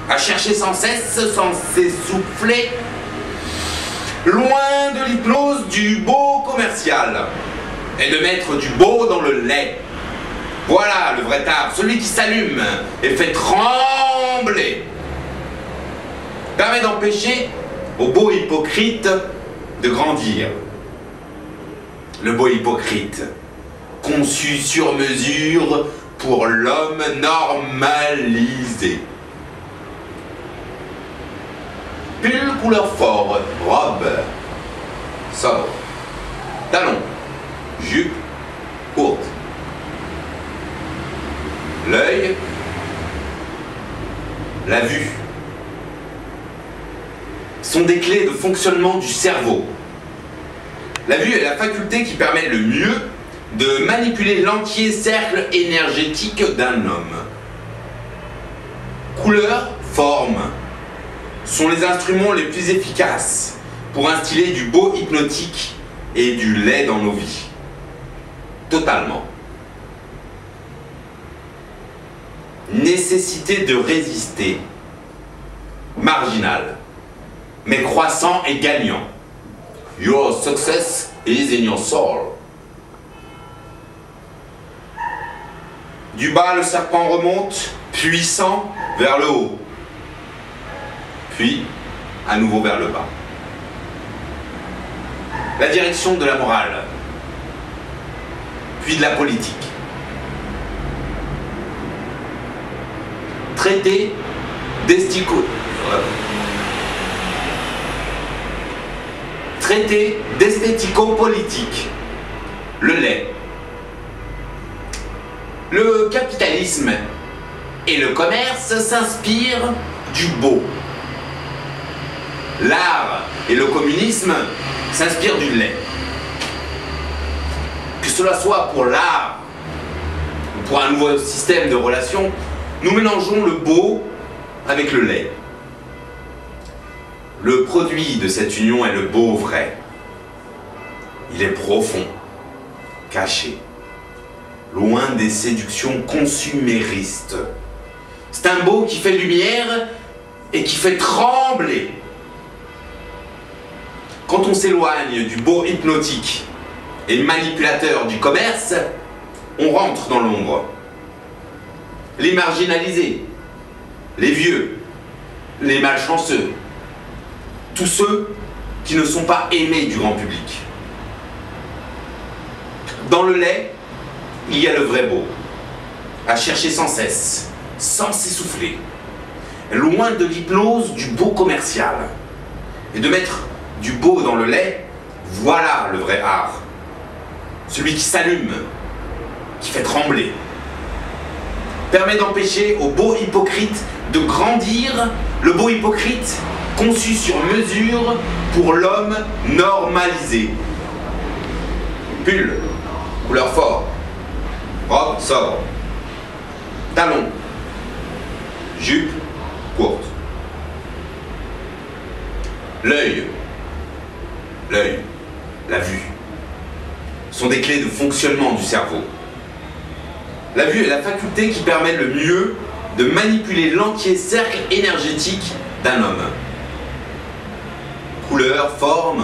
à chercher sans cesse, sans s'essouffler, loin de l'hypnose du beau commercial, et de mettre du beau dans le lait. Voilà le vrai art, celui qui s'allume et fait trembler. Permet d'empêcher au beau hypocrite de grandir. Le beau hypocrite, conçu sur mesure pour l'homme normalisé. Pull couleur fort, robe sobre, talons, jupe courte. L'œil, la vue, sont des clés de fonctionnement du cerveau. La vue est la faculté qui permet le mieux de manipuler l'entier cercle énergétique d'un homme. Couleur, forme sont les instruments les plus efficaces pour instiller du beau hypnotique et du lait dans nos vies. Totalement. Nécessité de résister. Marginal, mais croissant et gagnant. Your success is in your soul. Du bas, le serpent remonte, puissant, vers le haut. Puis, à nouveau vers le bas. La direction de la morale. Puis de la politique. Traité d'esthético-politique. Le lait. Le capitalisme et le commerce s'inspirent du beau. L'art et le communisme s'inspirent du lait. Que cela soit pour l'art ou pour un nouveau système de relations, nous mélangeons le beau avec le lait. Le produit de cette union est le beau vrai. Il est profond, caché, loin des séductions consuméristes. C'est un beau qui fait lumière et qui fait trembler. Quand on s'éloigne du beau hypnotique et manipulateur du commerce, on rentre dans l'ombre. Les marginalisés, les vieux, les malchanceux, tous ceux qui ne sont pas aimés du grand public. Dans le lait, il y a le vrai beau, à chercher sans cesse, sans s'essouffler, loin de l'hypnose du beau commercial. Et de mettre du beau dans le lait, voilà le vrai art. Celui qui s'allume, qui fait trembler. Permet d'empêcher au beau hypocrite de grandir, le beau hypocrite conçu sur mesure pour l'homme normalisé. Pull, couleur fort, robe sobre, talons, jupe courte. L'œil, la vue, sont des clés de fonctionnement du cerveau. La vue est la faculté qui permet le mieux de manipuler l'entier cercle énergétique d'un homme. Couleur, forme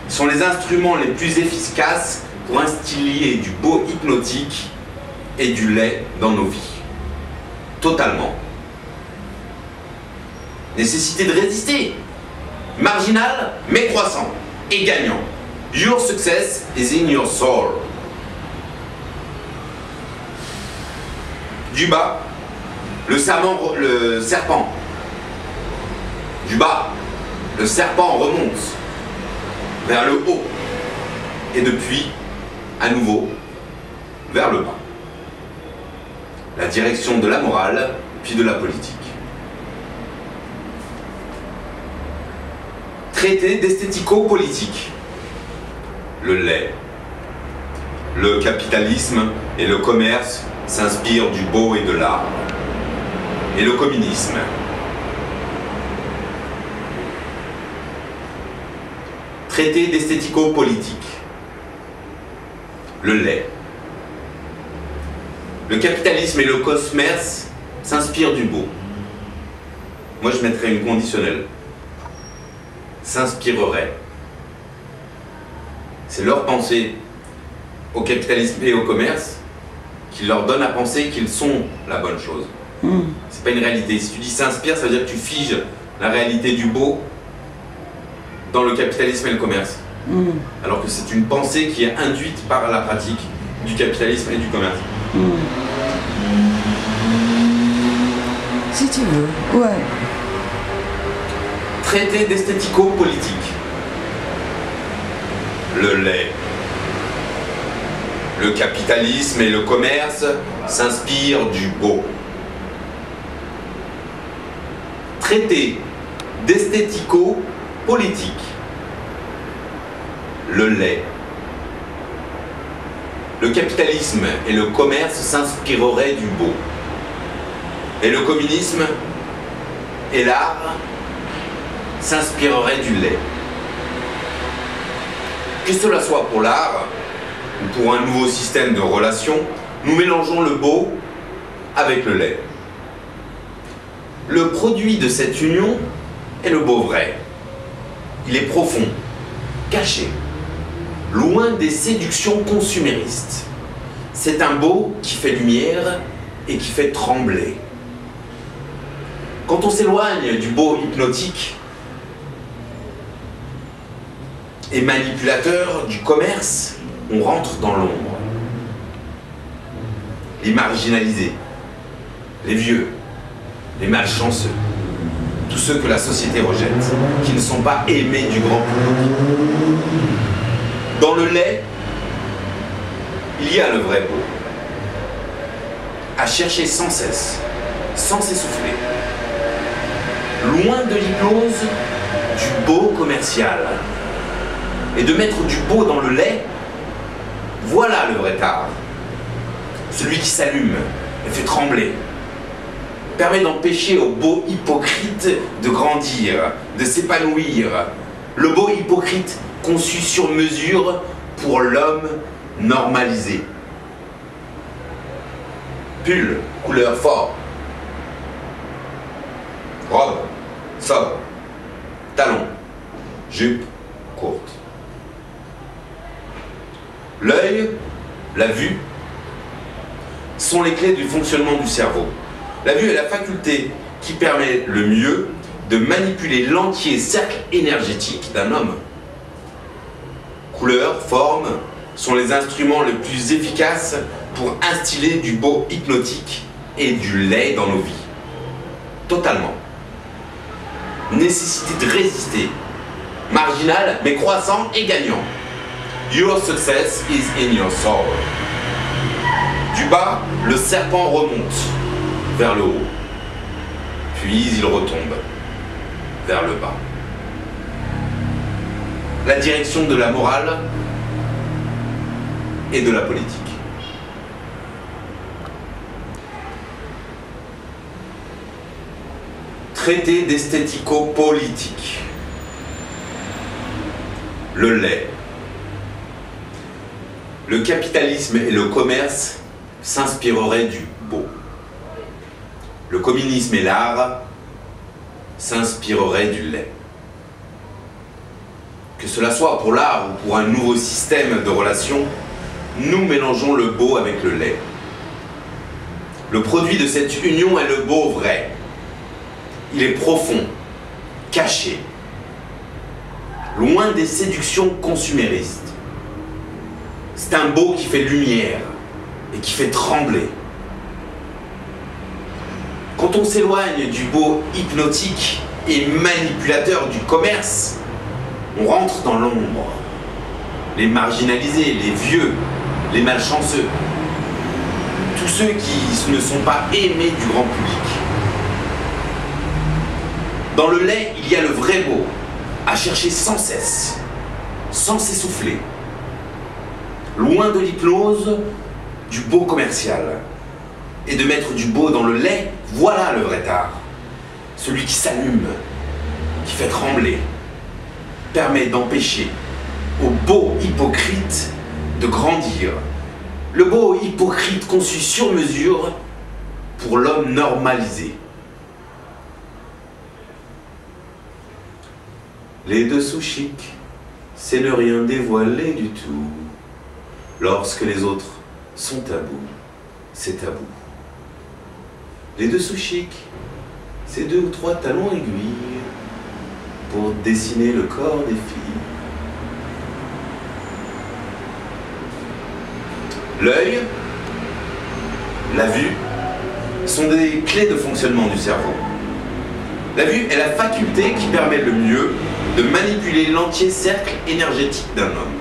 sont les instruments les plus efficaces pour instiller du beau hypnotique et du lait dans nos vies. Totalement. Nécessité de résister. Marginal, mais croissant et gagnant. Your success is in your soul. Du bas, le serpent. Du bas, le serpent remonte vers le haut. Et depuis, à nouveau, vers le bas. La direction de la morale, puis de la politique. Traité d'esthético-politique. Le lait. Le capitalisme et le commerce s'inspirent du beau et de l'art. Et le communisme. Traité d'esthético-politique. Le lait. Le capitalisme et le commerce s'inspirent du beau. Moi, je mettrais une conditionnelle. S'inspirerait. C'est leur pensée au capitalisme et au commerce qui leur donne à penser qu'ils sont la bonne chose. C'est pas une réalité. Si tu dis s'inspire, ça veut dire que tu figes la réalité du beau dans le capitalisme et le commerce. Alors que c'est une pensée qui est induite par la pratique du capitalisme et du commerce. Si tu veux, ouais. Traité d'esthético-politique. Le lait. Le capitalisme et le commerce s'inspirent du beau. Traité d'esthético-politique. Le lait. Le capitalisme et le commerce s'inspireraient du beau. Et le communisme et l'art s'inspireraient du lait. Que cela soit pour l'art ou pour un nouveau système de relations, nous mélangeons le beau avec le lait. Le produit de cette union est le beau vrai. Il est profond, caché, loin des séductions consuméristes. C'est un beau qui fait lumière et qui fait trembler. Quand on s'éloigne du beau hypnotique et manipulateur du commerce, on rentre dans l'ombre. Les marginalisés, les vieux, les malchanceux, tous ceux que la société rejette, qui ne sont pas aimés du grand public. Dans le lait, il y a le vrai beau, à chercher sans cesse, sans s'essouffler, loin de l'hypnose du beau commercial. Et de mettre du beau dans le lait, voilà le vrai art. Celui qui s'allume et fait trembler, permet d'empêcher au beau hypocrite de grandir, de s'épanouir. Le beau hypocrite conçu sur mesure pour l'homme normalisé. Pull, couleur fort. Robe, sobre. Talons, jupe, courte. L'œil, la vue, sont les clés du fonctionnement du cerveau. La vue est la faculté qui permet le mieux de manipuler l'entier cercle énergétique d'un homme. Couleurs, formes sont les instruments les plus efficaces pour instiller du beau hypnotique et du lait dans nos vies. Totalement. Nécessité de résister. Marginal mais croissant et gagnant. Your success is in your soul. Du bas, le serpent remonte vers le haut, puis il retombe vers le bas. La direction de la morale et de la politique. Traité d'esthético-politique. Le lait. Le capitalisme et le commerce s'inspireraient du beau. Le communisme et l'art s'inspireraient du lait. Que cela soit pour l'art ou pour un nouveau système de relations, nous mélangeons le beau avec le lait. Le produit de cette union est le beau vrai. Il est profond, caché, loin des séductions consuméristes. C'est un beau qui fait lumière et qui fait trembler. Quand on s'éloigne du beau hypnotique et manipulateur du commerce, on rentre dans l'ombre. Les marginalisés, les vieux, les malchanceux, tous ceux qui ne sont pas aimés du grand public. Dans le lait, il y a le vrai beau, à chercher sans cesse, sans s'essouffler. Loin de l'hypnose du beau commercial. Et de mettre du beau dans le lait, voilà le vrai art. Celui qui s'allume, qui fait trembler, permet d'empêcher au beau hypocrite de grandir. Le beau hypocrite conçu sur mesure pour l'homme normalisé. Les dessous chics, c'est ne rien dévoiler du tout. Lorsque les autres sont tabous, c'est tabou. Les dessous chics, c'est 2 ou 3 talons aiguilles pour dessiner le corps des filles. L'œil, la vue, sont des clés de fonctionnement du cerveau. La vue est la faculté qui permet le mieux de manipuler l'entier cercle énergétique d'un homme.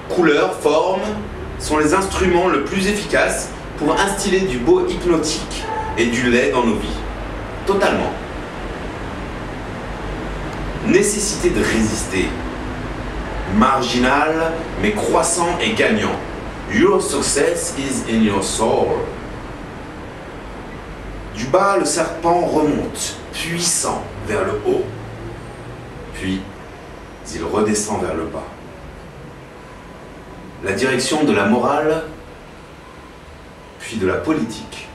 Couleurs, formes sont les instruments le plus efficaces pour instiller du beau hypnotique et du lait dans nos vies. Totalement. Nécessité de résister. Marginal, mais croissant et gagnant. Your success is in your soul. Du bas, le serpent remonte, puissant, vers le haut. Puis, il redescend vers le bas. La direction de la morale, puis de la politique.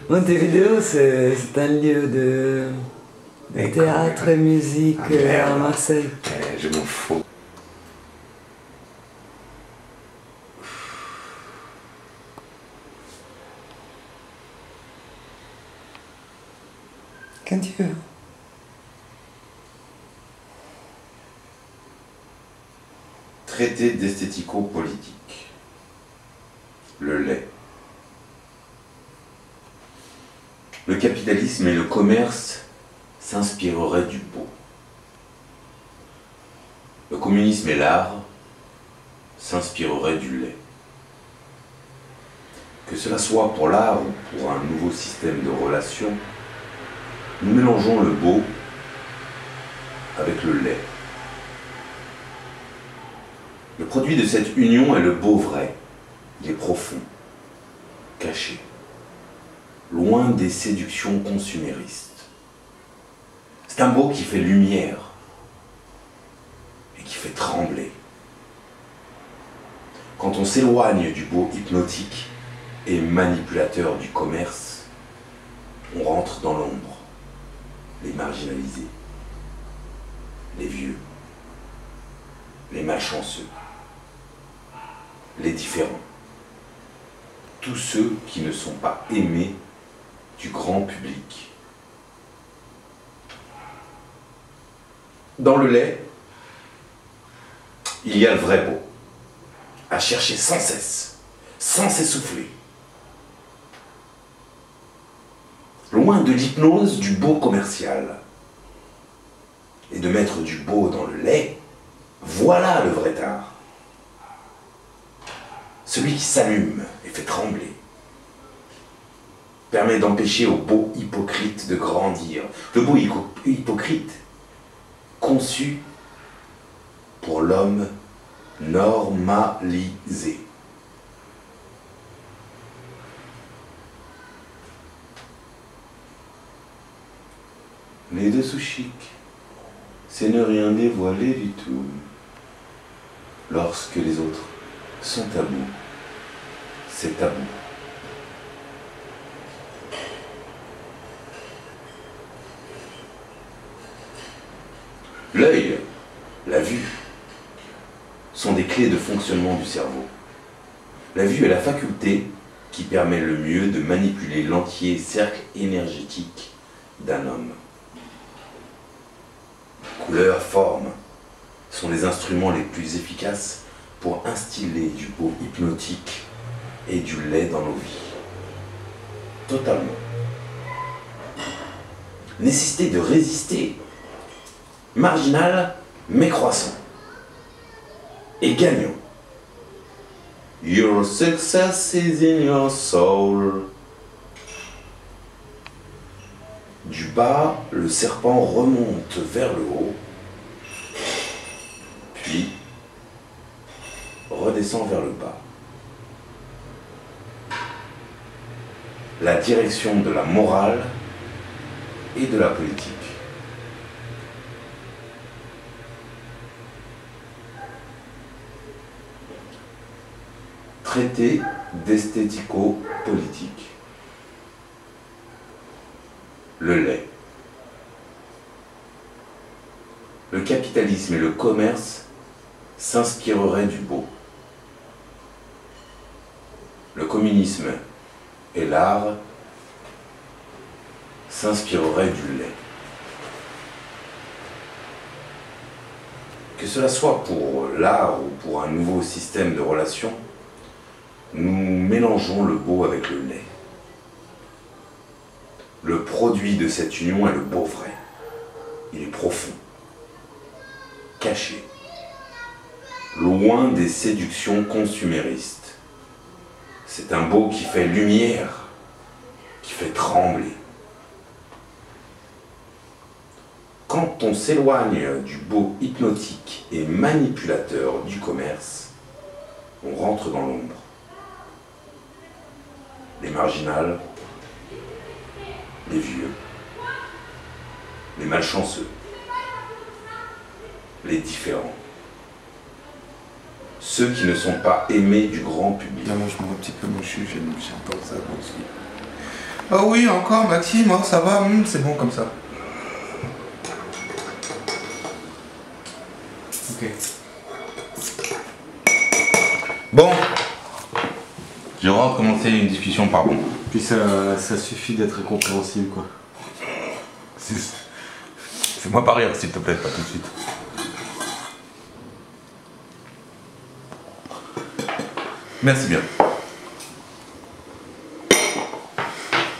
Montevideo, c'est un lieu de théâtre et musique à Marseille. Je m'en fous. Quand tu veux. Traité d'esthético-politique. Le lait. Le capitalisme et le commerce s'inspireraient du beau. Le communisme et l'art s'inspireraient du lait. Que cela soit pour l'art ou pour un nouveau système de relations, nous mélangeons le beau avec le lait. Le produit de cette union est le beau vrai. Il est profond, caché, loin des séductions consuméristes. C'est un beau qui fait lumière et qui fait trembler. Quand on s'éloigne du beau hypnotique et manipulateur du commerce, on rentre dans l'ombre, les marginalisés, les vieux, les malchanceux, les différents, tous ceux qui ne sont pas aimés du grand public. Dans le lait, il y a le vrai beau, à chercher sans cesse, sans s'essouffler. Loin de l'hypnose du beau commercial. Et de mettre du beau dans le lait, voilà le vrai art. Celui qui s'allume et fait trembler. Permet d'empêcher au beau hypocrite de grandir. Le beau hypocrite, conçu pour l'homme normalisé. Les dessous chics, c'est ne rien dévoiler du tout. Lorsque les autres sont tabous, c'est tabou. L'œil, la vue, sont des clés de fonctionnement du cerveau. La vue est la faculté qui permet le mieux de manipuler l'entier cercle énergétique d'un homme. Couleurs, formes sont les instruments les plus efficaces pour instiller du beau hypnotique et du lait dans nos vies. Totalement. Nécessité de résister. Marginal, mais croissant. Et gagnant. Your success is in your soul. Du bas, le serpent remonte vers le haut, puis descend vers le bas. La direction de la morale et de la politique. Traité d'esthético-politique. Le lait. Le capitalisme et le commerce s'inspireraient du beau. Le communisme et l'art s'inspireraient du lait. Que cela soit pour l'art ou pour un nouveau système de relations, nous mélangeons le beau avec le lait. Le produit de cette union est le beau vrai. Il est profond, caché, loin des séductions consuméristes. C'est un beau qui fait lumière, qui fait trembler. Quand on s'éloigne du beau hypnotique et manipulateur du commerce, on rentre dans l'ombre. Les marginales, les vieux, les malchanceux, les différents, ceux qui ne sont pas aimés du grand public. Là, moi, je me vois un petit peu mouchu, j'entends ça aussi. Ah oui, encore Maxime, oh, ça va, c'est bon comme ça. Ok. Bon, je vais recommencer une discussion par bon. Puis ça suffit d'être incompréhensible, quoi. Fais-moi pas rire, s'il te plaît, pas tout de suite. Merci bien.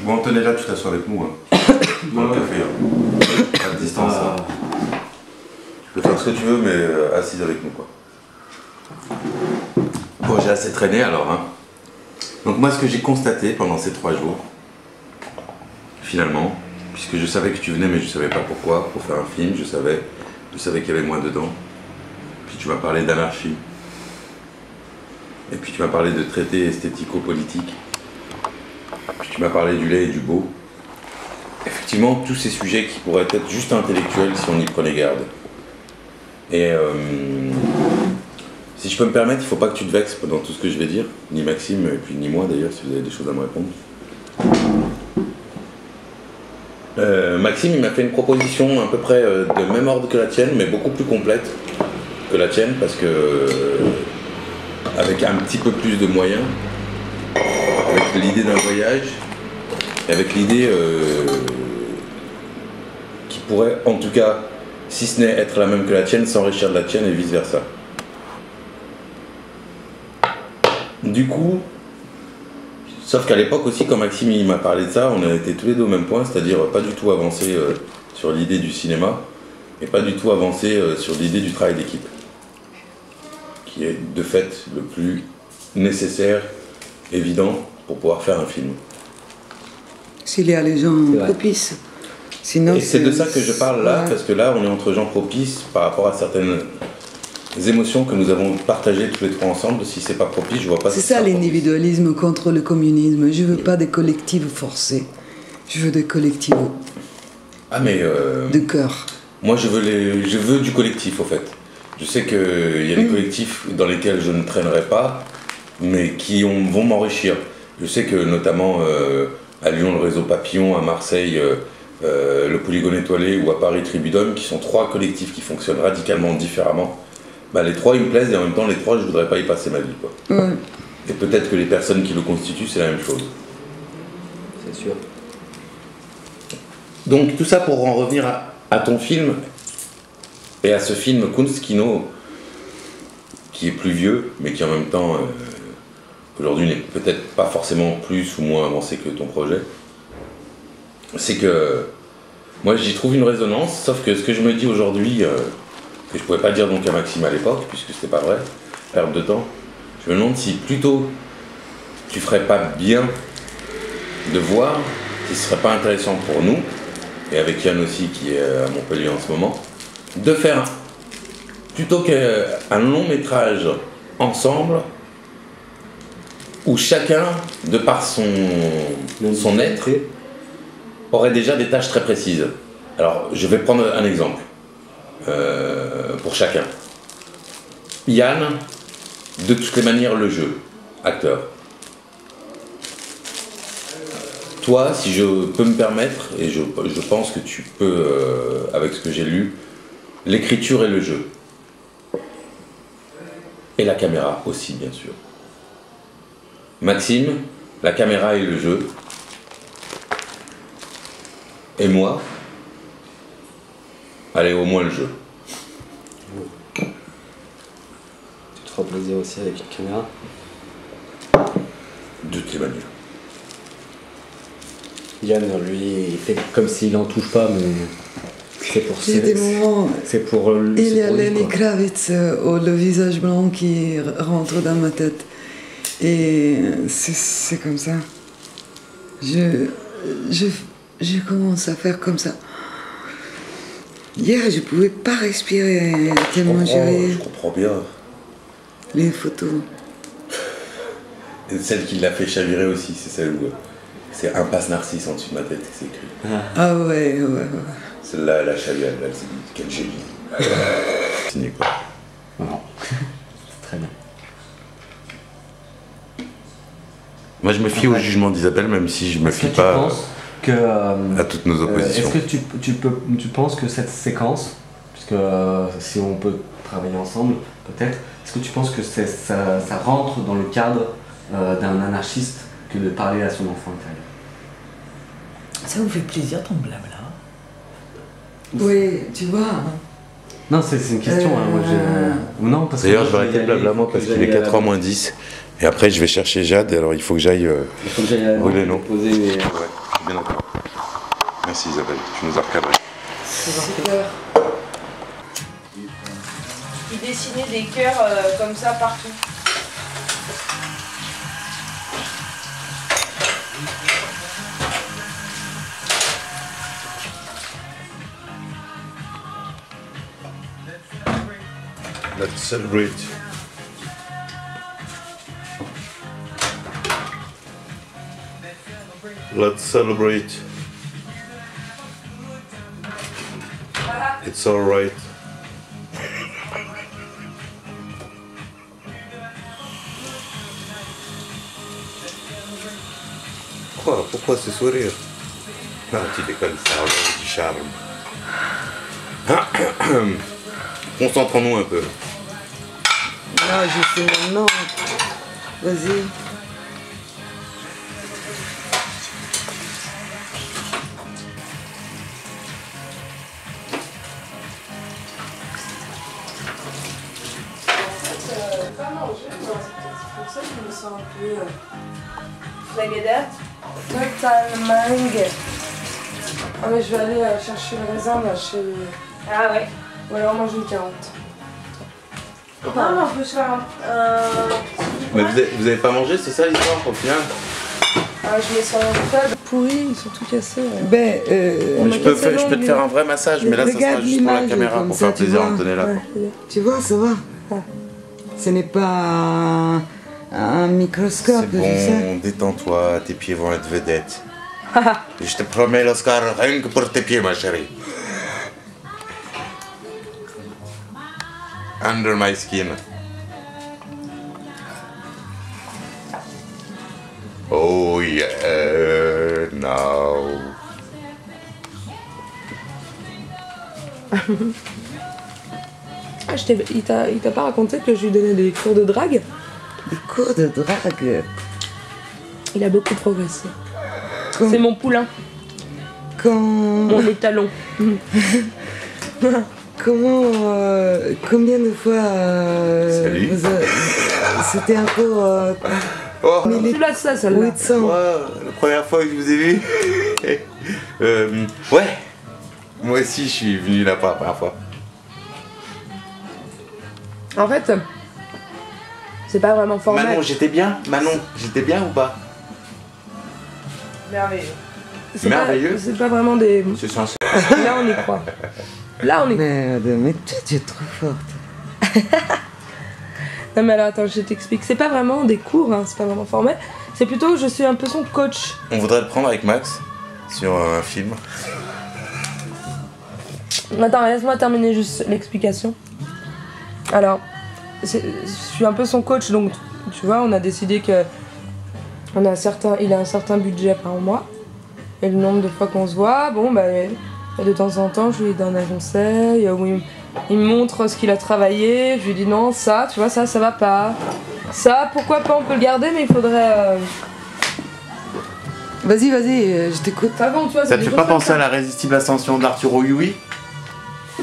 Bon, tenez là, tu t'assois avec nous. Hein. Dans le café. Hein. À distance. Hein. Tu peux faire ce que tu veux, mais assise avec nous, quoi. Bon, j'ai assez traîné alors. Hein. Donc moi, ce que j'ai constaté pendant ces 3 jours, finalement, puisque je savais que tu venais, mais je savais pas pourquoi, pour faire un film, je savais qu'il y avait moi dedans. Puis tu m'as parlé d'anarchie. Et puis tu m'as parlé de traité esthético-politique. Puis tu m'as parlé du lait et du beau. Effectivement, tous ces sujets qui pourraient être juste intellectuels si on y prenait garde. Et si je peux me permettre, il ne faut pas que tu te vexes pendant tout ce que je vais dire, ni Maxime, et puis ni moi d'ailleurs, si vous avez des choses à me répondre. Maxime, il m'a fait une proposition à peu près de même ordre que la tienne, mais beaucoup plus complète que la tienne, parce que avec un petit peu plus de moyens, avec l'idée d'un voyage, et avec l'idée qui pourrait, en tout cas, si ce n'est être la même que la tienne, s'enrichir de la tienne et vice-versa. Du coup, sauf qu'à l'époque aussi, quand Maxime il m'a parlé de ça, on a été tous les deux au même point, c'est-à-dire pas du tout avancé sur l'idée du cinéma, et pas du tout avancé sur l'idée du travail d'équipe, qui est de fait le plus nécessaire, évident, pour pouvoir faire un film. S'il y a les gens propices. Sinon, et c'est de ça que je parle là, parce que là, on est entre gens propices par rapport à certaines émotions que nous avons partagées tous les trois ensemble. Si c'est pas propice, je vois pas. C'est ça l'individualisme contre le communisme. Je veux pas des collectifs forcés. Je veux des collectifs. Ah mais. De cœur. Moi, je veux du collectif, au fait. Je sais qu'il y a des collectifs dans lesquels je ne traînerai pas, mais qui vont m'enrichir. Je sais que notamment à Lyon, le réseau Papillon, à Marseille, le Polygone étoilé ou à Paris, Tribudome, qui sont 3 collectifs qui fonctionnent radicalement différemment. Bah, les 3 ils me plaisent et en même temps les 3 je voudrais pas y passer ma vie, quoi. Ouais. Et peut-être que les personnes qui le constituent c'est la même chose. C'est sûr. Donc tout ça pour en revenir à ton film et à ce film Kunstkino qui est plus vieux mais qui en même temps aujourd'hui n'est peut-être pas forcément plus ou moins avancé que ton projet. C'est que moi j'y trouve une résonance, sauf que ce que je me dis aujourd'hui que je pouvais pas dire donc à Maxime à l'époque, puisque c'était pas vrai, perte de temps, je me demande si plutôt tu ferais pas bien de voir, si ce serait pas intéressant pour nous, et avec Yann aussi qui est à Montpellier en ce moment, de faire plutôt qu'un long métrage ensemble où chacun, de par son être, aurait déjà des tâches très précises. Alors, je vais prendre un exemple pour chacun. Yann, de toutes les manières, le jeu, acteur. Toi, si je peux me permettre, et je pense que tu peux, avec ce que j'ai lu, l'écriture et le jeu. Et la caméra aussi, bien sûr. Maxime, la caméra et le jeu. Et moi, allez, au moins le jeu. Tu te feras plaisir aussi avec la caméra. De toutes les manières. Yann, lui, il fait comme s'il n'en touche pas, mais c'est pour ça. J'ai des moments. C'est pour lui. Il y a Lenny Kravitz, le visage blanc qui rentre dans ma tête. Et c'est comme ça. Je commence à faire comme ça. Hier, je pouvais pas respirer tellement Je comprends bien. les photos. Et celle qui l'a fait chavirer aussi, c'est celle où c'est Impasse Narcisse en dessous de ma tête, c'est écrit. Ah ouais. Celle-là, elle a chaviré, elle s'est dit, quel génie. Signé quoi. Non. Très bien. Moi, je me fie au jugement d'Isabelle, même si je me fie pas à toutes nos oppositions. Est-ce que tu penses que cette séquence, puisque si on peut travailler ensemble, peut-être, est-ce que tu penses que ça rentre dans le cadre d'un anarchiste que de parler à son enfant intérieur? Ça vous fait plaisir ton blabla? Oui, tu vois. Non, c'est une question. Moi, non, parce que d'ailleurs, je vais arrêter le blabla moi parce qu'il est 4h moins 10. Et après, je vais chercher Jade, alors il faut que j'aille brûler, non? Poser Ouais, je suis bien d'accord. Merci Isabelle, tu nous as recadré. Super. Il dessinait des cœurs comme ça partout. Let's celebrate. Let's celebrate. It's all right. Quoi? Pourquoi ce sourire? Non, tu déconnes, ça enlève du charme. Concentrons-nous un peu. Là, je sais maintenant. Vas-y. Pas manger, moi, c'est peut-être pour ça que je me sens un peu. Flagadette. Total mangue. Ah mais je vais aller chercher le raisin là chez... Ah ouais. Ou alors manger une carotte. Non, mais on peut se faire un. Mais vous avez pas mangé, c'est ça l'histoire au final? Ah, je mets sur un table pourri, ils sont tout cassés. Ouais. Ben, Je peux te faire un vrai massage, mais là ça sera juste pour la caméra, pour faire plaisir à Antonella. Ouais. tu vois, ça va. Ah. Ce n'est pas un microscope, C'est tu sais. bon, détends-toi, tes pieds vont être vedettes. Je te promets l'Oscar rien que pour tes pieds, ma chérie. Under my skin. Oh yeah, now. Ah, il t'a pas raconté que je lui donnais des cours de drague? Des cours de drague. Il a beaucoup progressé. Quand- C'est mon poulain, mon étalon. Comment, combien de fois Salut. c'était encore Oh, Tu l'as ça, celle-là. 800. la première fois que je vous ai vu. Ouais. Moi aussi, je suis venu là pour la première fois. En fait, c'est pas vraiment formel. Manon, j'étais bien? Manon, j'étais bien ou pas? Merveilleux. C'est merveilleux. pas- C'est pas vraiment des... C'est sincère. Là, on y croit. Là, on y croit. Merde, mais toi, tu es trop forte. Non mais alors attends, je t'explique. C'est pas vraiment des cours, hein, c'est pas vraiment formel. C'est plutôt je suis un peu son coach. On voudrait le prendre avec Max sur un film. Attends, laisse-moi terminer juste l'explication. Alors, je suis un peu son coach, donc tu vois, on a décidé que il a un certain budget par mois. Et le nombre de fois qu'on se voit, bon bah de temps en temps je lui donne un conseil, où il me montre ce qu'il a travaillé, je lui dis non ça, tu vois, ça va pas. Ça, pourquoi pas, on peut le garder, mais il faudrait... Vas-y, je t'écoute. Ah bon, tu vois, Ça te fait pas penser à la résistible ascension d'Arturo Ui?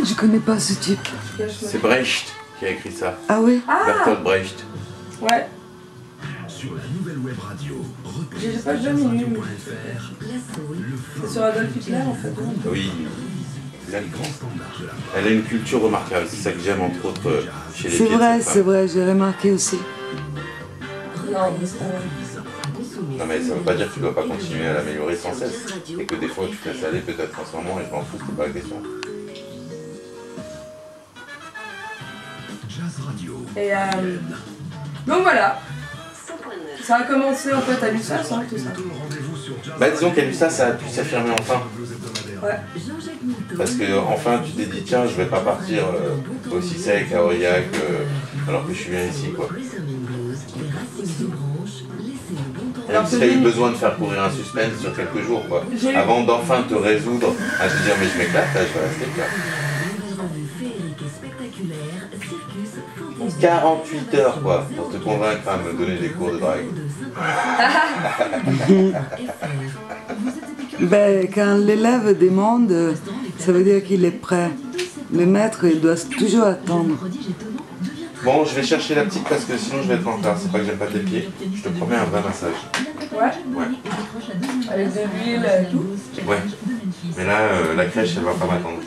Je connais pas ce type. C'est Brecht qui a écrit ça. Ah oui? Bertolt Brecht. Ouais. Sur la nouvelle web radio, J'ai pas jamais lu. C'est sur Adolf Hitler en fait. Oui. Elle a une culture remarquable, c'est ça que j'aime entre autres chez les filles. C'est vrai, j'ai remarqué aussi. Non mais ça veut pas dire que tu dois pas continuer à l'améliorer sans cesse. Et que des fois tu te laisses aller peut-être en ce moment et je m'en fous, c'est pas la question. Et donc voilà. Ça a commencé en fait à l'USAS, hein, tout ça. Bah disons qu'à l'USAS ça a pu s'affirmer enfin. Ouais. Parce que enfin tu t'es dit tiens je vais pas partir aussi sec à Aurillac alors que je suis bien ici quoi. Même si tu as eu besoin de faire courir un suspense sur quelques jours quoi. Avant d'enfin te résoudre à te dire mais je m'éclate là, je vais rester là. 48 heures quoi, pour te convaincre à me donner des cours de drague. Ben, quand l'élève demande, ça veut dire qu'il est prêt. Le maître, il doit toujours attendre. Bon, je vais chercher la petite parce que sinon je vais être en retard. C'est pas que j'aime pas tes pieds, je te promets un vrai massage. Ouais. Avec de l'huile et tout. Ouais. Mais là, la crèche, elle va pas m'attendre.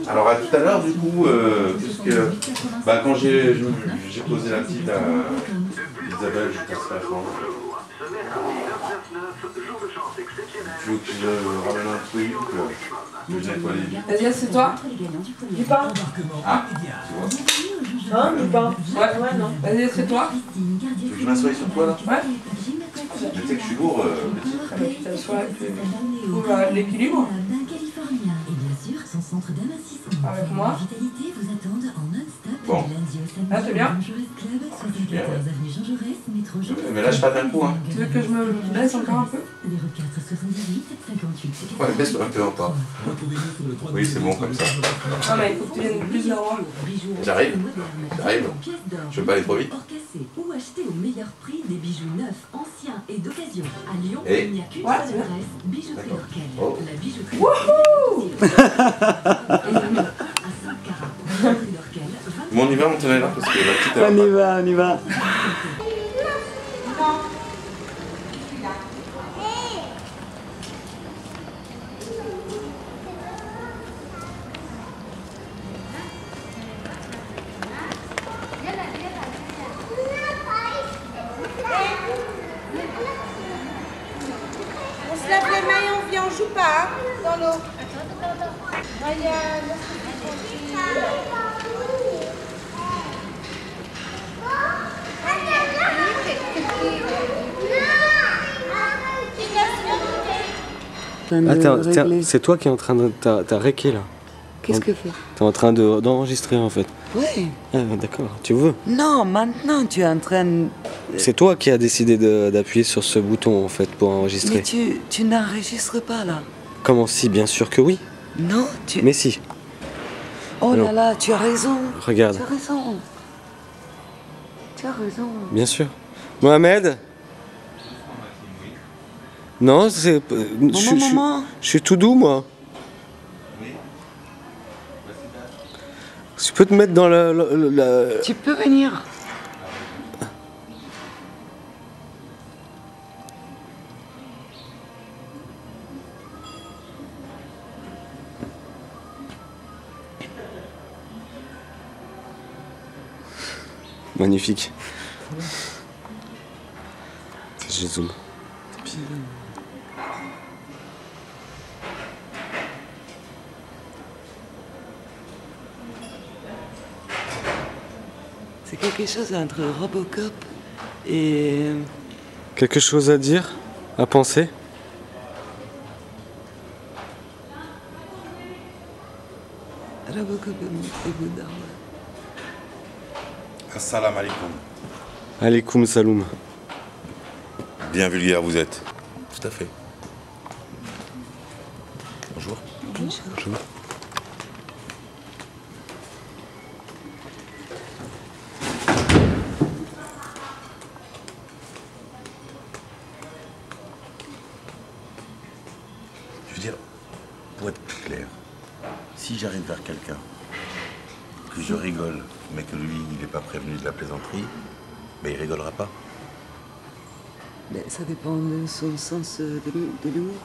Alors à tout à l'heure, du coup, quand j'ai posé la petite à Isabelle, je passerai à changer. Tu veux que je ramène un truc, que je nettoie les vies. Vas-y, c'est toi. Du pain. Ah, tu vois. Hein, du pain. Ouais, non. Vas-y, c'est toi. Tu veux que je m'assoie sur toi là? Ouais. Mais tu sais que je suis lourd, petit. Ah bah tu t'assois et tu trouves l'équilibre. Avec moi. Bon. Ah, c'est bien. Bien, ouais. Mais lâche pas d'un coup, hein. Tu veux que je me baisse encore un peu? Ouais, baisse-toi un peu encore. Oui, c'est bon comme ça. Non, mais il faut que tu viennes plus vers moi. J'arrive. Je veux pas aller trop vite. Ou acheter au meilleur prix des bijoux neufs, anciens et d'occasion. À Lyon, Et il n'y a qu'une ouais, seule adresse, Bijouterie Orkel. Oh. La bijouterie Wouhou! à 5 carats. Bijouterie d'Orkel, Bon, on y va, on tenait là parce que la petite. Elle va On y va. On se lave les mains et on vient, on joue pas hein, dans l'eau. Ryan, Attends, c'est toi qui es en train de... T'as réqué là. Qu'est-ce que fait? T'es en train d'enregistrer en fait. Oui. Ah, d'accord, tu veux. Non, maintenant tu es en train... C'est toi qui as décidé d'appuyer sur ce bouton en fait pour enregistrer. Mais tu n'enregistres pas là. Comment si, bien sûr que oui. Non, tu... Mais si. Oh Non. là là, tu as raison. Regarde. Tu as raison. Tu as raison. Bien sûr. Mohamed? Non, c'est... Maman. Je suis tout doux moi. Tu peux te mettre dans la... Tu peux venir. Magnifique. Je zoome. C'est quelque chose entre Robocop et... Quelque chose à dire? À penser? Robocop et Bouddha. Assalamu alaikum. Alaikum saloum. Bien vulgaire vous êtes. Tout à fait. Bonjour. Bonjour. Je veux dire, pour être plus clair, si j'arrive vers quelqu'un, que je rigole, mais que lui, il n'est pas prévenu de la plaisanterie, mais il rigolera pas. Mais ça dépend de son sens de l'humour.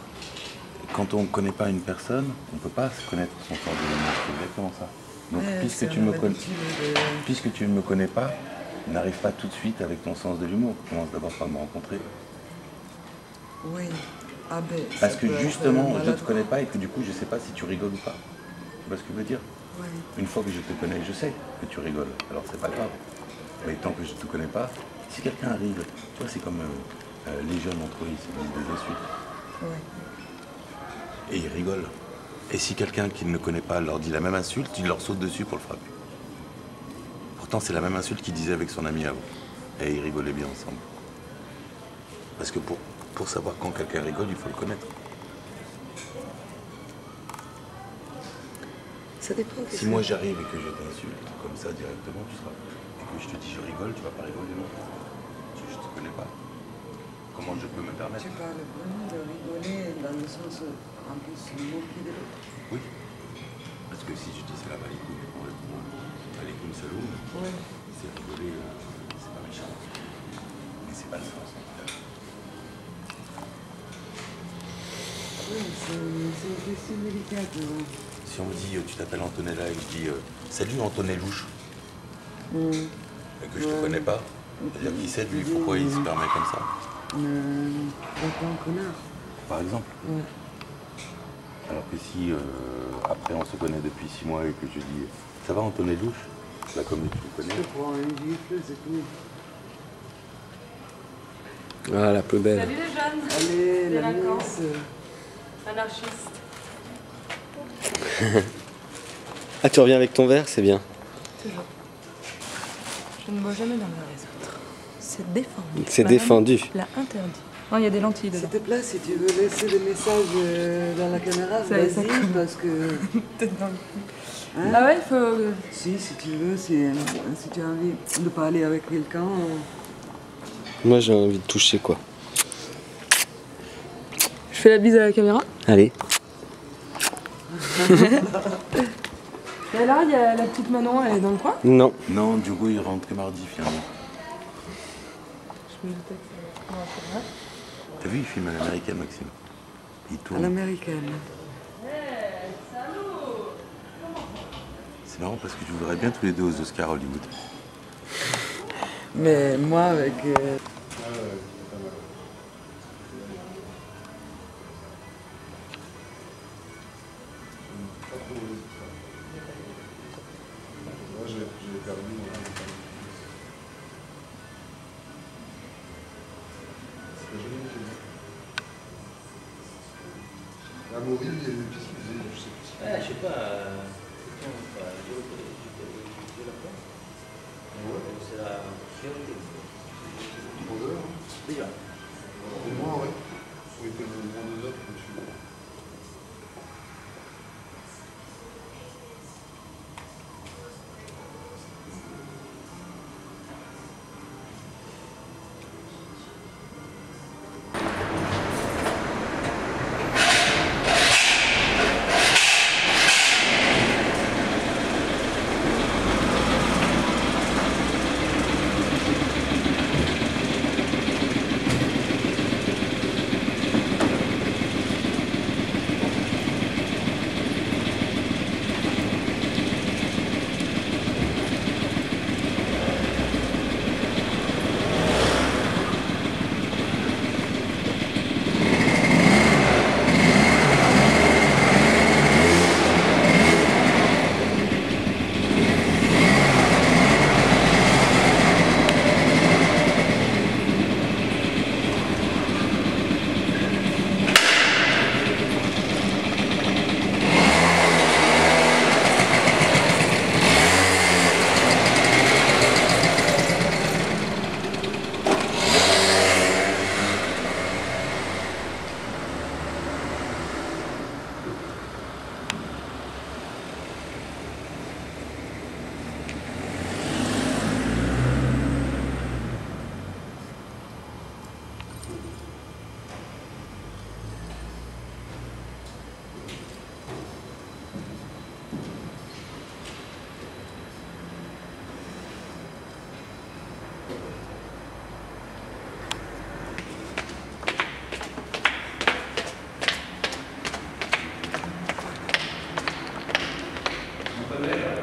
Quand on ne connaît pas une personne, on ne peut pas se connaître son sens de l'humour. C'est exactement ça. Donc, Ouais, puisque tu ne me connais pas, n'arrive pas tout de suite avec ton sens de l'humour. Commence d'abord par me rencontrer. Oui. Ah ben, Parce que justement, je ne te maladroit. connais pas et que du coup, je ne sais pas si tu rigoles ou pas. Tu vois ce que je veux dire? Ouais. Une fois que je te connais, je sais que tu rigoles. Alors c'est pas grave. Mais tant que je ne te connais pas, si quelqu'un arrive, tu vois, c'est comme les jeunes entre eux, ils se disent des insultes. Ouais. Et ils rigolent. Et si quelqu'un qui ne le connaît pas leur dit la même insulte, il leur saute dessus pour le frapper. Pourtant, c'est la même insulte qu'il disait avec son ami avant. Et ils rigolaient bien ensemble. Parce que pour savoir quand quelqu'un rigole, il faut le connaître. Ça dépend. Si moi j'arrive et que je t'insulte comme ça directement, tu seras. Et que je te dis je rigole, tu vas pas rigoler non plus. Je te connais pas. Comment je peux me permettre? Tu parles vraiment de rigoler dans le sens où, en plus, moquer de l'autre. Oui. Parce que si je dis salam alaikum et qu'on répond alaikum saloum, Ouais. c'est rigoler, c'est pas méchant. Mais c'est pas le sens. Oui, c'est une question délicate. Ouais. Si on me dit tu t'appelles Antonella et que je dis salut Antonelouche et que je te connais pas, c'est-à-dire qui c'est lui, pourquoi il se permet comme ça? Pas un connard. Par exemple. Ouais. Alors que si après on se connaît depuis 6 mois et que je dis ça va Antonelouche, là comme tu me connais. Je te prends une gifle, c'est tout. Ah, la plus belle. Salut les jeunes. Allez, la Délinquants. Nice. Anarchiste. Ah, tu reviens avec ton verre, c'est bien. Toujours. Je ne bois jamais dans le verre des autres. C'est défendu. C'est Madame défendu. l'a interdit. Non, il y a des lentilles dedans. S'il te plaît, si tu veux laisser des messages dans la caméra, Ça y est, ça vas-y, commence. parce que... Peut-être dans le Hein? Ah ouais, il faut... Si tu veux, si tu as envie de parler avec quelqu'un... Moi, j'ai envie de toucher, quoi. Je fais la bise à la caméra. Allez. Et alors, il y a la petite Manon, elle est dans le coin. Non. Non, du coup il rentre que mardi finalement. Je me doutais que ça... Non, c'est vrai. T'as vu, il filme à l'américaine Maxime. Il À tourne. l'américaine. C'est marrant parce que je voudrais bien tous les deux aux Oscars Hollywood. Mais moi, avec... Je sais pas. C'est la priorité. Déjà. Pour moi, ouais. Faut être moins 2 heures comme tu veux.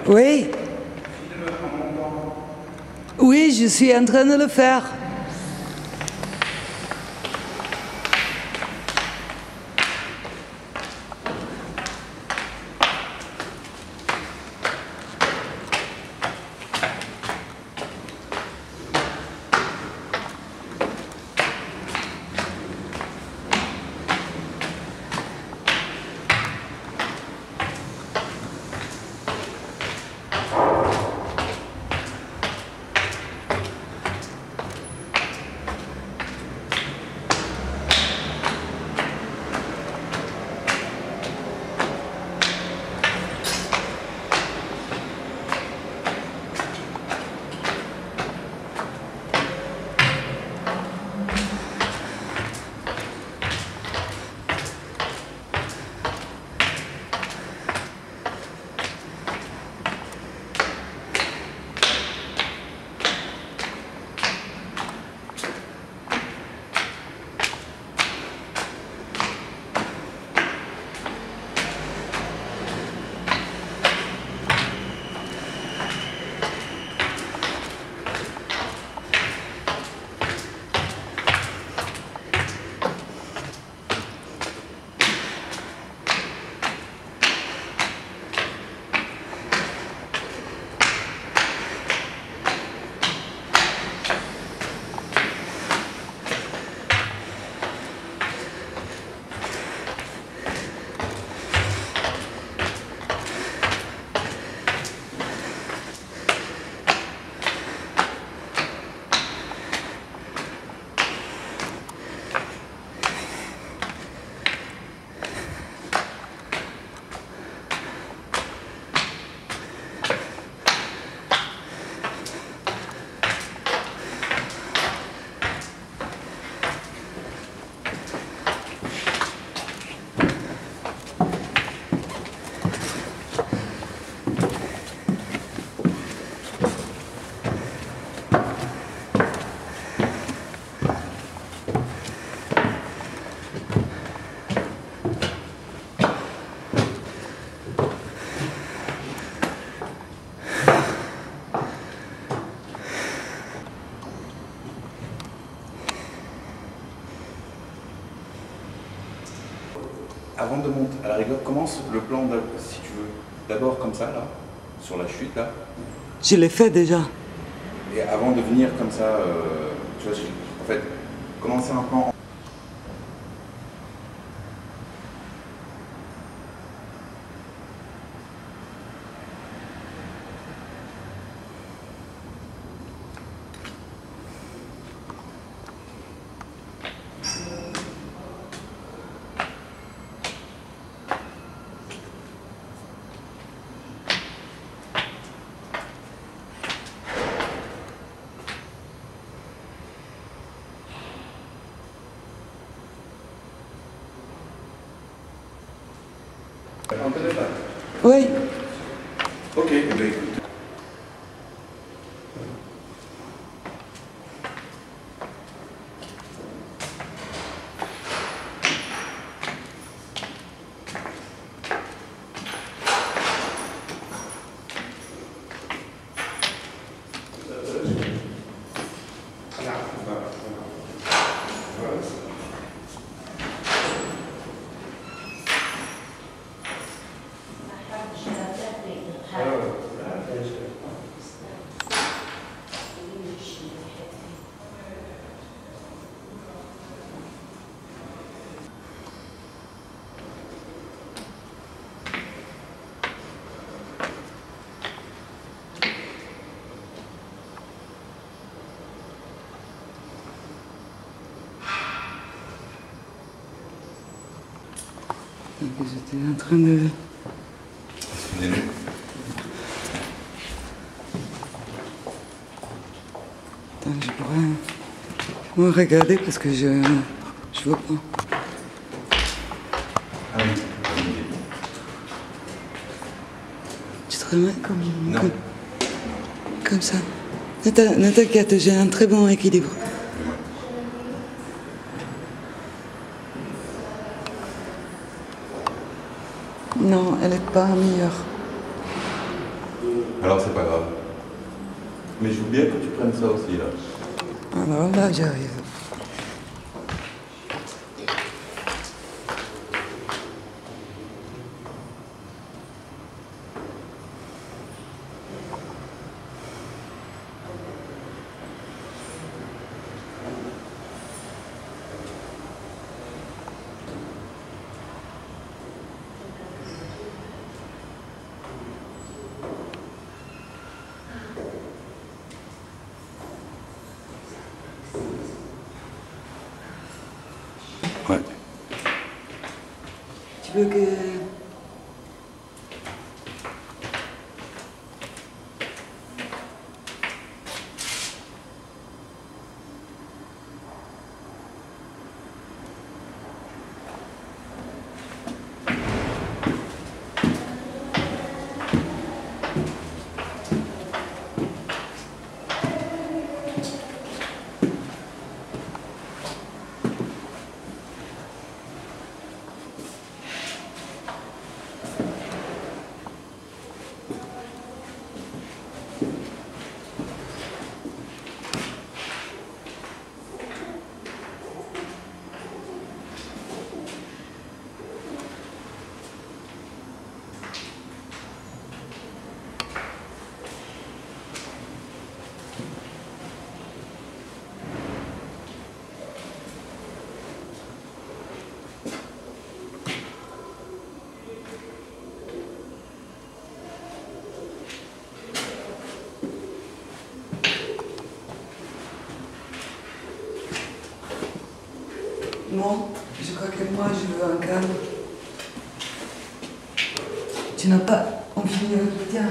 Oui. Oui, je suis en train de le faire. Avant de monter, à la rigueur, commence le plan, si tu veux, d'abord comme ça, là, sur la chute, là. Je l'ai fait déjà. Et avant de venir comme ça, tu vois, en fait, commencer un plan. Un peu de là. Oui. Ok, eh bien, écoute. J'étais en train de... Excusez-nous. Attends, je pourrais me regarder parce que je vois pas. Ah oui. Tu te remets comme... Non. Comme ça. Ne t'inquiète, j'ai un très bon équilibre. Non, elle n'est pas meilleure. Alors c'est pas grave. Mais je veux bien que tu prennes ça aussi là. Alors là, j'arrive. Ouais. Tu veux que... Non, je crois que moi je veux un calme. Tu n'as pas envie de... Tiens.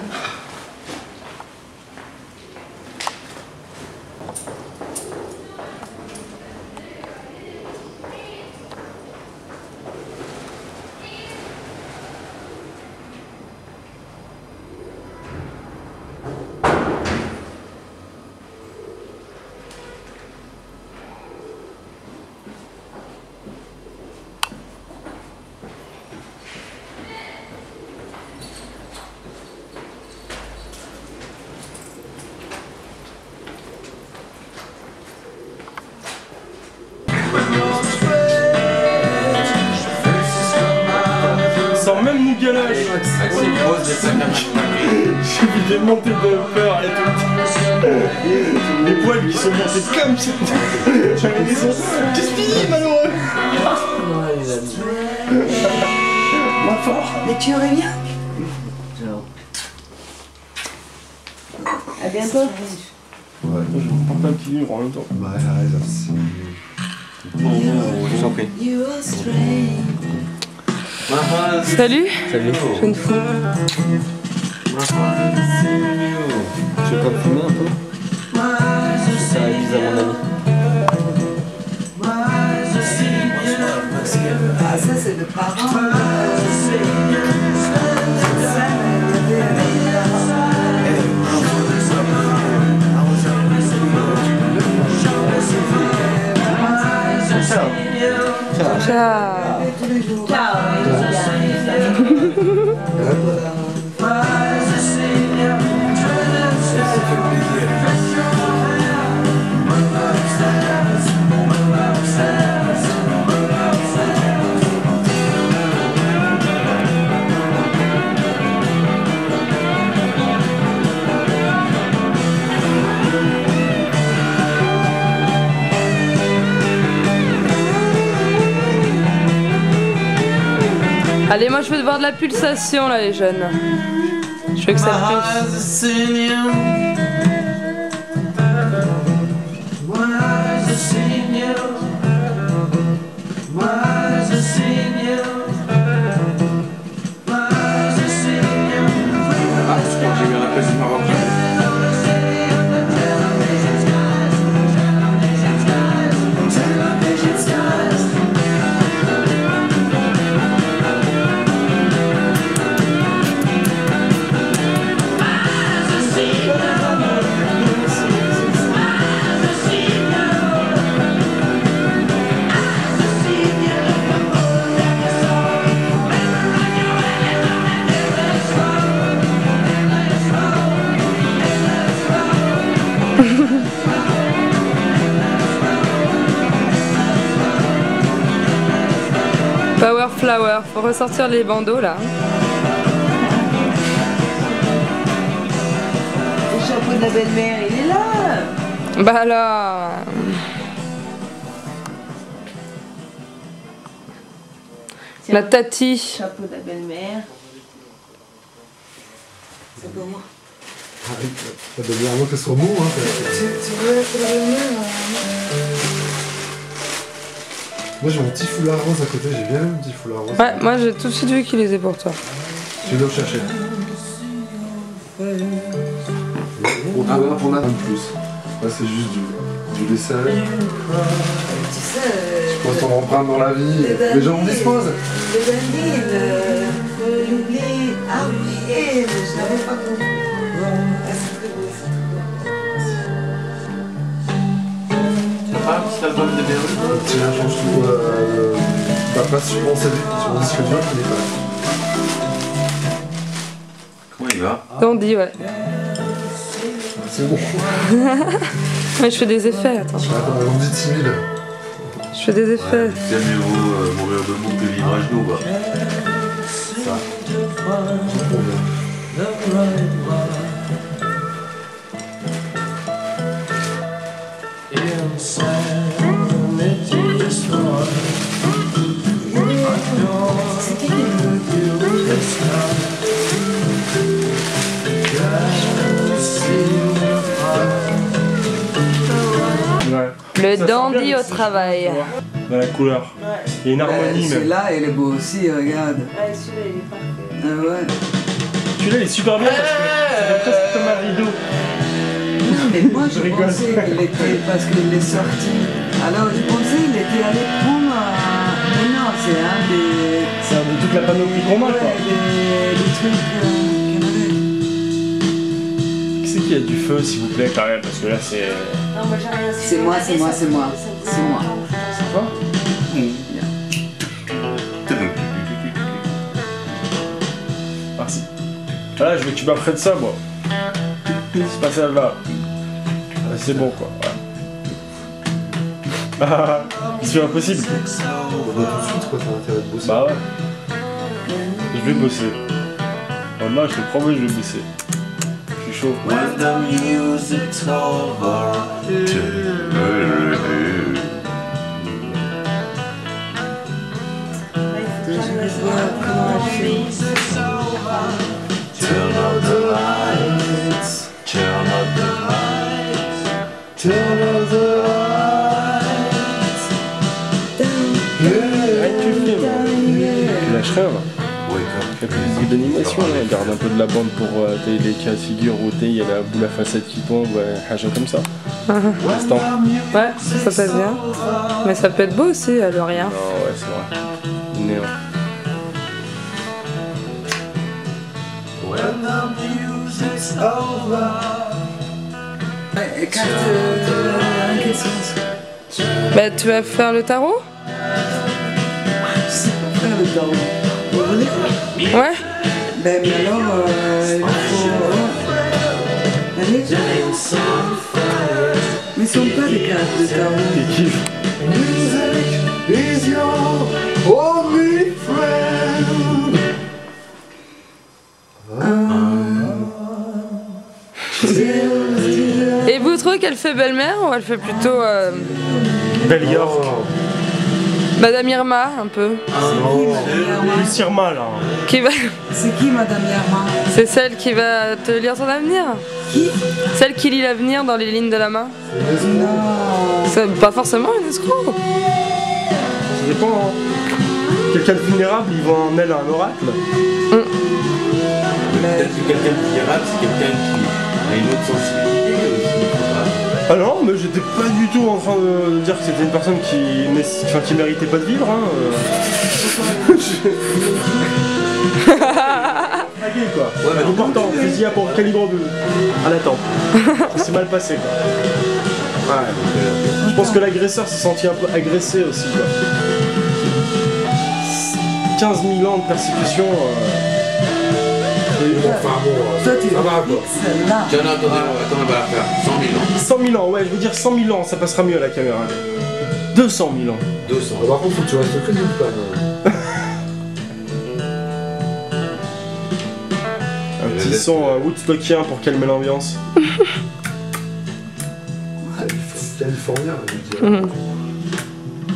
Sans même nous galoche. J'ai vu des montées de peur et tout. Les poils qui sont montés comme ça. J'avais des sons. Qu'est-ce qu'il dit, malheureux? Moi fort. Mais tu reviens? À bientôt. Ouais, je porte un petit livre en même temps. Bah, je vous en prie. Salut. Salut. Jeune fou. Tu veux pas me filmer un peu? Ça avise à mon ami. Ah, ça c'est le parent. Ciao. Ciao. Allez, moi je veux voir de la pulsation là, les jeunes. Je veux que ça pulse. Flower. Faut ressortir les bandeaux là. Le chapeau de la belle-mère, il est là. Bah alors. La tati. Chapeau de la belle-mère. C'est pour moi. Arrête, ça devient vraiment que ce soit bon, hein. Tu veux être la belle-mère? Moi j'ai mon petit foulard rose à côté, j'ai bien le petit foulard rose. Ouais, moi j'ai tout de suite vu qu'il les est pour toi. Tu viens le chercher. On a un plus. Là c'est juste du vaisselle. Tu sais. Je pose ton empreinte dans la vie. Les gens me disposent. Le dandine, l'oubli. Ah oui, je n'avais pas compris. Ah, petit album de Béru. Tiens, change tout. Ta place sur mon CD, sur mon disque dur, il est pas là. Comment il va? Dandy, ouais. C'est bon. Ouais, je fais des effets, attends. Attends, on dit timide. Je fais des effets. Bien mieux vaut mourir de monde que vivre à genoux, quoi. Ça. Le dandy au travail. Dans la couleur. Il y a une harmonie même. Celui-là, il est beau aussi, regarde. Ouais, celui-là, il est parfait. Ah ouais. Celui-là il est super bien parce que ça fait presque comme un rideau. Mais moi je pensais qu'il était, parce qu'il est sorti, alors je pensais qu'il était allé prendre mais non, c'est un des... C'est un de toute la panoplie qu'on a, quoi. des trucs canadiens. Qui c'est qui a du feu, s'il vous plaît, quand même? Parce que là, c'est... Non, moi j'ai rien. C'est moi, c'est moi, c'est moi. C'est moi. C'est toi? Merci. Voilà, je veux que tu m'apprennes ça, moi. C'est pas celle-là. C'est bon, quoi. Ah, c'est impossible. On va tout de suite, quoi, t'as intérêt de bosser. Bah ouais. Je vais bosser. Oh non, je te promets, je vais bosser. Je suis chaud. When the music's over, turn out the lights, turn out the lights, turn out the lights. Arrête, tu filmes. Tu lâches rien, là. Fais plus d'animation, là. Garde un peu de la bande pour les cas de figure où il y a la boule à facette qui tombe, ouais, comme ça. Pour l'instant. Ouais, ça passe bien. Mais ça peut être beau aussi, le rien. Non, ouais, c'est vrai. Néant. When the music's over. Écarte en question. Bah, tu vas faire le tarot? Je sais pas faire le tarot. Vous voulez? Ouais. Ben, mais alors, il faut... Allez. Mais ce sont pas des cartes de tarot. T'es qui? Music is your only friend. Et vous trouvez qu'elle fait belle-mère ou elle fait plutôt Belle York. Madame Irma un peu? Lucie Irma, là. Qui va... C'est qui, Madame Irma? C'est celle qui va te lire ton avenir? Qui? Celle qui lit l'avenir dans les lignes de la main? Non. C'est pas forcément une escroc. Ça dépend, hein. Quelqu'un de vulnérable, il voit en elle un oracle. Peut-être que quelqu'un de vulnérable, c'est quelqu'un qui a une autre sensibilité aussi. Ah non, mais j'étais pas du tout en train de dire que c'était une personne qui méritait pas de vivre, hein. Dragué, quoi. Ouais, mais important, fusil à pour calibre 2. À l'attente. Ça s'est mal passé, quoi. Ouais, je pense que l'agresseur s'est senti un peu agressé aussi, quoi. 15 000 ans de persécution. Enfin bon, Toi, tu ça va, quoi. celle-là. Tiens, non, attendez, on va la faire. 100 000 ans. 100 000 ans, ouais, je veux dire 100 000 ans, ça passera mieux à la caméra. 200 000 ans. 200. Par contre, faut que tu restes crédible, quand même. Un petit son woodstockien pour calmer l'ambiance. Californien, on va dire.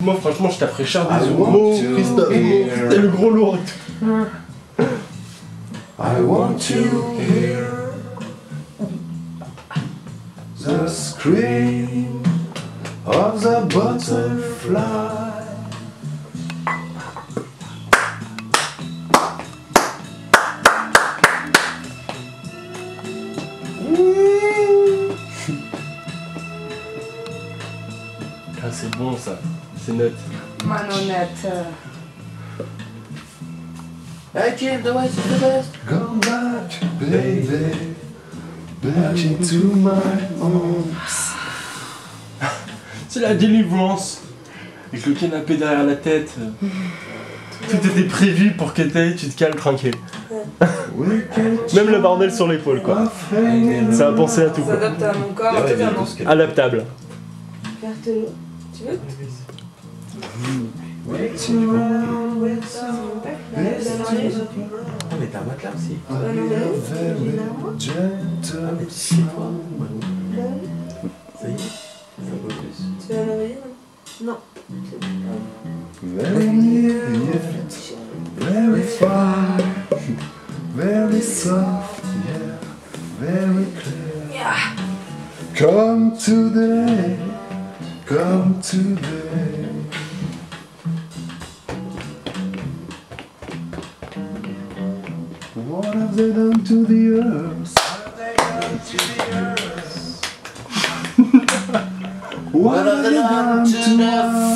Moi, franchement, je taperais cher des mots, Christophe. T'es le gros lourd. I want you here. The scream of the butterfly. Ah, c'est bon ça, c'est net. Manonnette. I came the way to the best. Come back, baby. Back into my arms. C'est la délivrance. Avec le canapé derrière la tête. Tout était prévu pour que tu te cales tranquille. Même le bordel sur l'épaule quoi. Ça va penser à tout quoi. S'adapte à mon corps, totalement. Adaptable. Tu veux? Ah mais t'as un matelas aussi. Ah mais tu sais toi. Ça y est, c'est un peu plus. Tu veux un oreiller? Non. Very near, very far, very soft, yeah, very clear. Come today, come today. What have they done to the earth? What have they done to the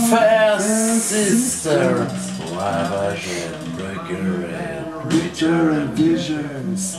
fair sister? Ravage and breaker and Richer and visions.